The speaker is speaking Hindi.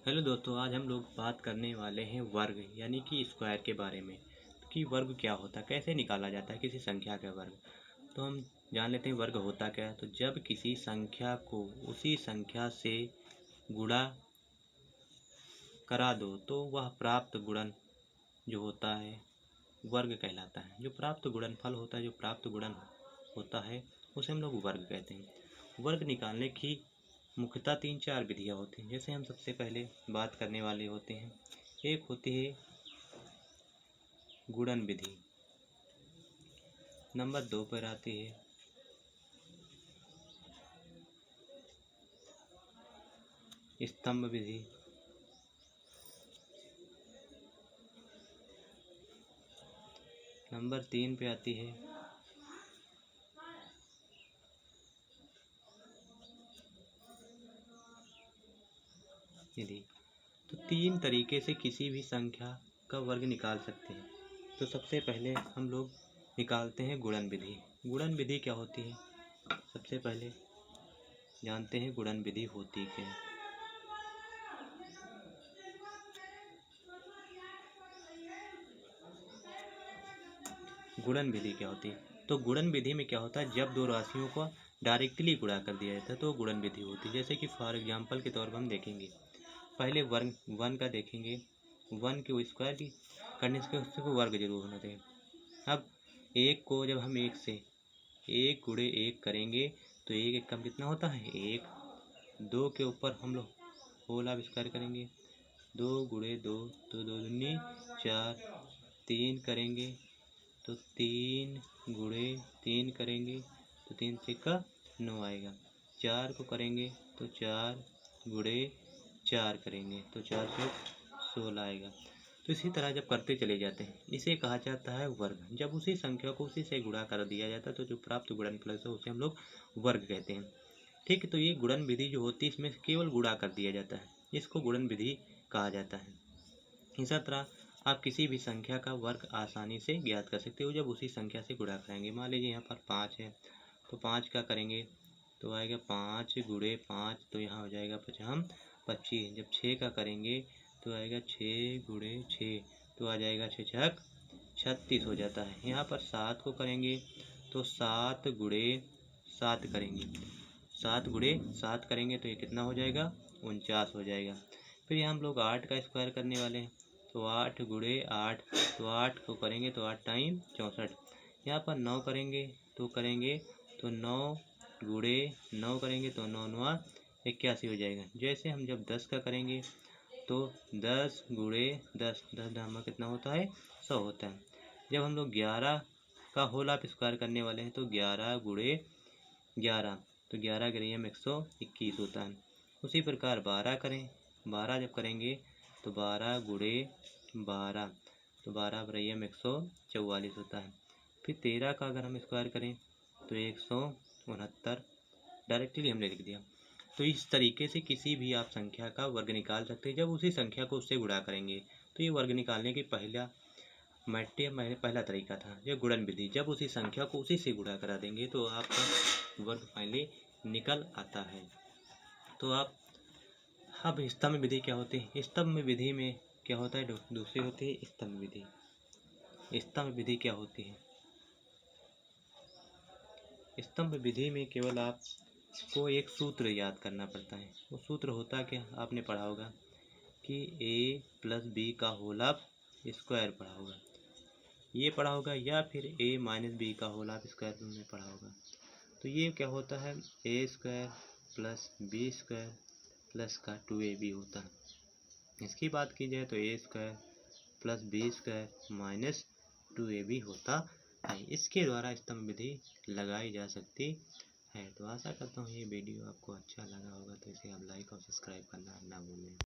हेलो दोस्तों, आज हम लोग बात करने वाले हैं वर्ग यानी कि स्क्वायर के बारे में। कि वर्ग क्या होता है, कैसे निकाला जाता है किसी संख्या का वर्ग। तो हम जान लेते हैं वर्ग होता क्या है। तो जब किसी संख्या को उसी संख्या से गुणा करा दो तो वह प्राप्त गुणन जो होता है वर्ग कहलाता है। जो प्राप्त गुणनफल होता है, जो प्राप्त गुणन होता है, उसे हम लोग वर्ग कहते हैं। वर्ग निकालने की मुख्यतः 3-4 विधियाँ होती हैं। जैसे हम सबसे पहले बात करने वाले होते हैं, एक होती है गुणन विधि। नंबर 2 पर आती है स्तंभ विधि। नंबर 3 पे आती है विधि। तो 3 तरीके से किसी भी संख्या का वर्ग निकाल सकते हैं। तो सबसे पहले हम लोग निकालते हैं गुणन विधि। गुणन विधि क्या होती है, सबसे पहले जानते हैं गुणन विधि होती क्या है। गुणन विधि क्या होती है, तो गुणन विधि में क्या होता है, जब दो राशियों को डायरेक्टली गुणा कर दिया जाता है तो गुणन विधि होती है। जैसे कि फॉर एग्जांपल के तौर पर हम देखेंगे, पहले वर्ग 1 का देखेंगे। 1 के स्क्वायर की करने से उससे को वर्ग जरूर होना चाहिए। अब 1 को जब हम 1 से 1 गुणे 1 करेंगे तो 1 एक कम कितना होता है 1। 2 के ऊपर हम लोग होल ऑफ स्क्वायर करेंगे, 2 गुणे 2 तो 2 दूनी 4। 3 करेंगे तो 3 गुणे 3 करेंगे तो 3 से का 9 आएगा। 4 को करेंगे तो 4 गुणे 4 करेंगे तो 4 से 16 आएगा। तो इसी तरह जब करते चले जाते हैं, इसे कहा जाता है वर्ग। जब उसी संख्या को उसी से गुणा कर दिया जाता है तो जो प्राप्त गुणनफल है उसे हम लोग वर्ग कहते हैं। ठीक है, तो ये गुणन विधि जो होती है इसमें केवल गुणा कर दिया जाता है, इसको गुणन विधि कहा जाता है। इसी तरह आप किसी भी संख्या का वर्ग आसानी से ज्ञात कर सकते हो जब उसी संख्या से गुणा कराएंगे। मान लीजिए यहाँ पर 5 है तो 5 का करेंगे तो आएगा 5 गुणे 5 तो यहाँ हो जाएगा 25। जब 6 का करेंगे तो आएगा 6 गुणे 6 तो आ जाएगा 6 36 हो जाता है। यहाँ पर 7 को करेंगे तो 7 गुणे 7 करेंगे, 7 गुणे 7 करेंगे तो ये कितना हो जाएगा 49 हो जाएगा। फिर यहाँ हम लोग 8 का स्क्वायर करने वाले हैं तो 8 गुणे 8 तो 8 को करेंगे तो 8 टाइम 64। यहाँ पर 9 करेंगे तो 9 गुणे 9 करेंगे तो 9 9 81 हो जाएगा। जैसे हम जब 10 का करेंगे तो 10 गुणे 10 10 में कितना होता है 100 होता है। जब हम लोग 11 का होल ऑफ स्क्वायर करने वाले हैं तो 11 गुणे 11 तो 11 करेंगे हम 121 होता है। उसी प्रकार 12 करें, 12 जब करेंगे तो 12 गुणे 12 तो 12 पर हम 144 होता है। फिर 13 का अगर हम स्क्वायर करें तो 169 डायरेक्टली हमने लिख दिया। तो इस तरीके से किसी भी आप संख्या का वर्ग निकाल सकते हैं जब उसी संख्या को उससे गुणा करेंगे। तो ये वर्ग निकालने की पहला तरीका था जो गुणन विधि। जब उसी संख्या को उसी से गुणा करा देंगे तो आपका वर्ग फाइनली निकल आता है। तो आप अब स्तंभ विधि क्या होती है, स्तंभ विधि में क्या होता है, दूसरी होती है स्तंभ विधि। स्तंभ विधि क्या होती है, स्तंभ विधि में केवल आपको एक सूत्र याद करना पड़ता है। वो सूत्र होता क्या, आपने पढ़ा होगा कि a प्लस बी का होल ऑफ स्क्वायर पढ़ा होगा, ये पढ़ा होगा, या फिर a माइनस बी का होल ऑफ स्क्वायर तुमने पढ़ा होगा। तो ये क्या होता है a square plus b square plus का 2ab होता है। इसकी बात की जाए तो a square plus b square minus 2ab होता है। इसके द्वारा स्तंभ विधि लगाई जा सकती है। तो आशा करता हूँ ये वीडियो आपको अच्छा लगा होगा, तो इसे आप लाइक और सब्सक्राइब करना ना भूलें।